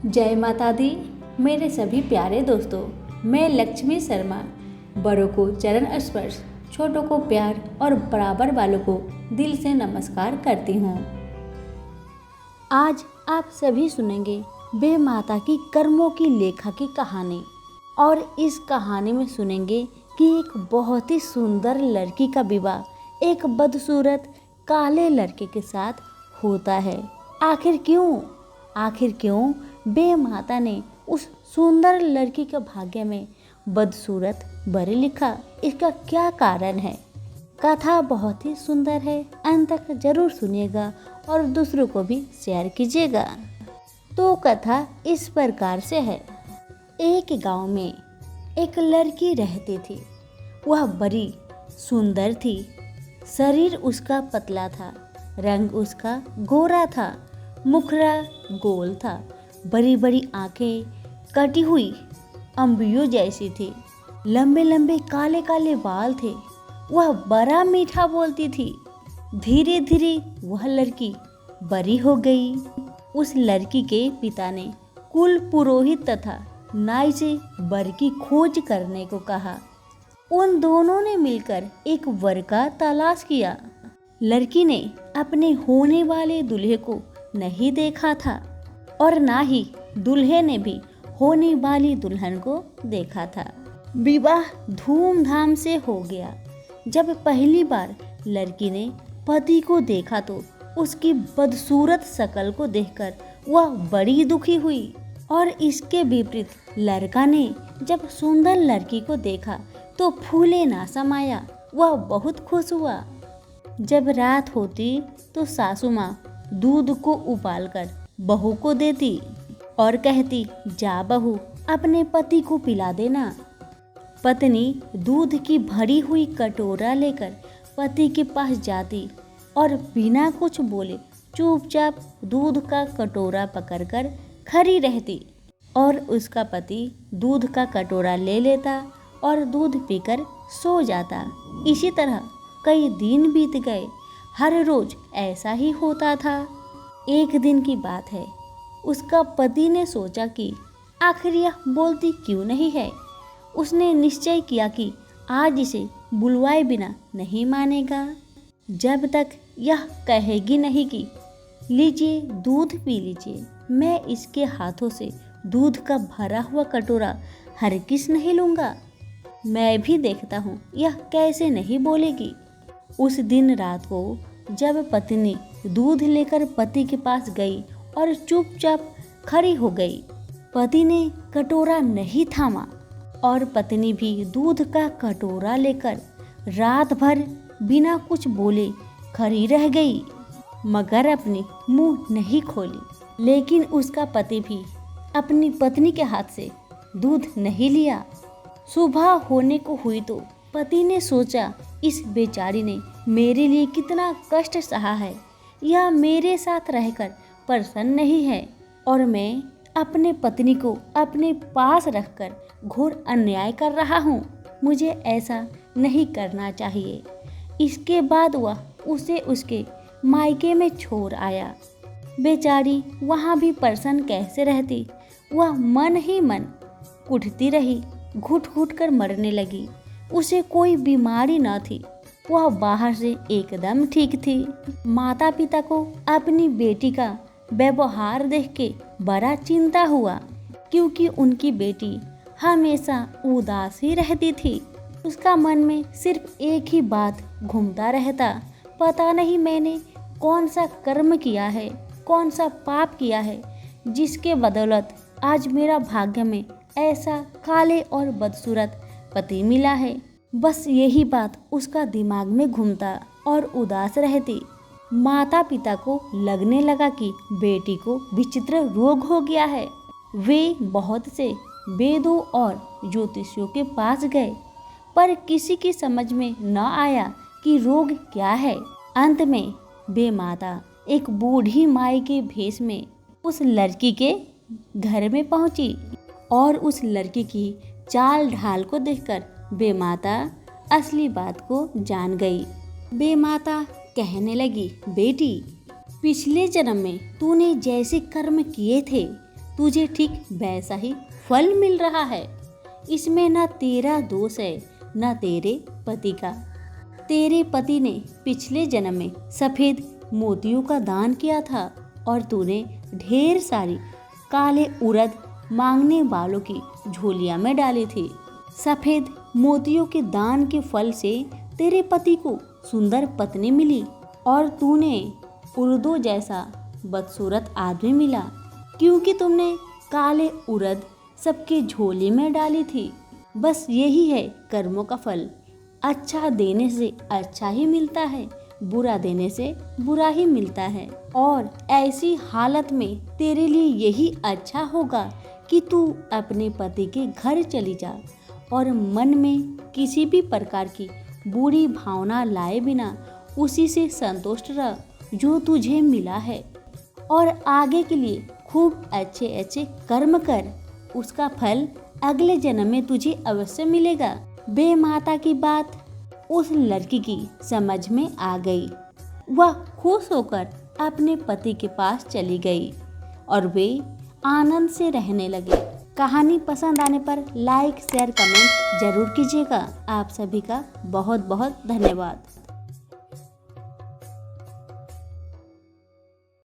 जय माता दी। मेरे सभी प्यारे दोस्तों, मैं लक्ष्मी शर्मा बड़ों को चरण स्पर्श, छोटों को प्यार और बराबर वालों को दिल से नमस्कार करती हूँ। आज आप सभी सुनेंगे बे माता की कर्मों की लेखा की कहानी। और इस कहानी में सुनेंगे कि एक बहुत ही सुंदर लड़की का विवाह एक बदसूरत काले लड़के के साथ होता है। आखिर क्यों बे माता ने उस सुंदर लड़की के भाग्य में बदसूरत बर लिखा? इसका क्या कारण है? कथा बहुत ही सुंदर है, अंत तक जरूर सुनिएगा और दूसरों को भी शेयर कीजिएगा। तो कथा इस प्रकार से है। एक गांव में एक लड़की रहती थी। वह बड़ी सुंदर थी। शरीर उसका पतला था, रंग उसका गोरा था, मुखड़ा गोल था, बड़ी बड़ी आंखें कटी हुई अंबियों जैसी थी, लंबे लंबे काले काले बाल थे। वह बड़ा मीठा बोलती थी। धीरे धीरे वह लड़की बड़ी हो गई। उस लड़की के पिता ने कुल पुरोहित तथा नाई से वर की खोज करने को कहा। उन दोनों ने मिलकर एक वर का तलाश किया। लड़की ने अपने होने वाले दूल्हे को नहीं देखा था और ना ही दूल्हे ने भी होने वाली दुल्हन को देखा था। विवाह धूमधाम से हो गया। जब पहली बार लड़की ने पति को देखा तो उसकी बदसूरत शक्ल को देखकर वह बड़ी दुखी हुई। और इसके विपरीत लड़का ने जब सुंदर लड़की को देखा तो फूले ना समाया, वह बहुत खुश हुआ। जब रात होती तो सासू माँ दूध को उबालकर बहू को देती और कहती, जा बहू अपने पति को पिला देना। पत्नी दूध की भरी हुई कटोरा लेकर पति के पास जाती और बिना कुछ बोले चुपचाप दूध का कटोरा पकड़कर खड़ी रहती और उसका पति दूध का कटोरा ले लेता और दूध पीकर सो जाता। इसी तरह कई दिन बीत गए। हर रोज ऐसा ही होता था। एक दिन की बात है, उसका पति ने सोचा कि आखिर यह बोलती क्यों नहीं है। उसने निश्चय किया कि आज इसे बुलवाए बिना नहीं मानेगा जब तक यह कहेगी नहीं कि लीजिए दूध पी लीजिए। मैं इसके हाथों से दूध का भरा हुआ कटोरा हरगिज़ नहीं लूँगा। मैं भी देखता हूँ यह कैसे नहीं बोलेगी। उस दिन रात को जब पत्नी दूध लेकर पति के पास गई और चुपचाप खड़ी हो गई, पति ने कटोरा नहीं थामा और पत्नी भी दूध का कटोरा लेकर रात भर बिना कुछ बोले खड़ी रह गई, मगर अपनी मुंह नहीं खोली। लेकिन उसका पति भी अपनी पत्नी के हाथ से दूध नहीं लिया। सुबह होने को हुई तो पति ने सोचा, इस बेचारी ने मेरे लिए कितना कष्ट सहा है। यह मेरे साथ रहकर प्रसन्न नहीं है और मैं अपने पत्नी को अपने पास रखकर घोर अन्याय कर रहा हूँ। मुझे ऐसा नहीं करना चाहिए। इसके बाद वह उसे उसके मायके में छोड़ आया। बेचारी वहाँ भी प्रसन्न कैसे रहती। वह मन ही मन कुढ़ती रही, घुट घुट कर मरने लगी। उसे कोई बीमारी न थी। वह बाहर से एकदम ठीक थी। माता पिता को अपनी बेटी का व्यवहार देख के बड़ा चिंता हुआ, क्योंकि उनकी बेटी हमेशा उदास ही रहती थी। उसका मन में सिर्फ एक ही बात घूमता रहता, पता नहीं मैंने कौन सा कर्म किया है, कौन सा पाप किया है, जिसके बदौलत आज मेरा भाग्य में ऐसा काले और बदसूरत पति मिला है। बस यही बात उसका दिमाग में घूमता और उदास रहती। माता पिता को लगने लगा कि बेटी को विचित्र रोग हो गया है। वे बहुत से वेदों और ज्योतिषियों के पास गए, पर किसी की समझ में न आया कि रोग क्या है। अंत में बे माता एक बूढ़ी माई के भेष में उस लड़की के घर में पहुंची और उस लड़की की चाल ढाल को देखकर बे माता असली बात को जान गई। बे माता कहने लगी, बेटी पिछले जन्म में तूने जैसे कर्म किए थे तुझे ठीक वैसा ही फल मिल रहा है। इसमें ना तेरा दोष है ना तेरे पति का। तेरे पति ने पिछले जन्म में सफेद मोतियों का दान किया था और तूने ढेर सारी काले उड़द मांगने वालों की झोलियां में डाली थी। सफेद मोतियों के दान के फल से तेरे पति को सुंदर पत्नी मिली और तूने उड़दों जैसा बदसूरत आदमी मिला, क्योंकि तुमने काले उड़द सबके झोली में डाली थी। बस यही है कर्मों का फल। अच्छा देने से अच्छा ही मिलता है, बुरा देने से बुरा ही मिलता है। और ऐसी हालत में तेरे लिए यही अच्छा होगा कि तू अपने पति के घर चली जा और मन में किसी भी प्रकार की बुरी भावना लाए बिना उसी से संतुष्ट रह जो तुझे मिला है, और आगे के लिए खूब अच्छे अच्छे कर्म कर। उसका फल अगले जन्म में तुझे अवश्य मिलेगा। बे माता की बात उस लड़की की समझ में आ गई। वह खुश होकर अपने पति के पास चली गई और वे आनंद से रहने लगे। कहानी पसंद आने पर लाइक शेयर कमेंट जरूर कीजिएगा। आप सभी का बहुत बहुत धन्यवाद।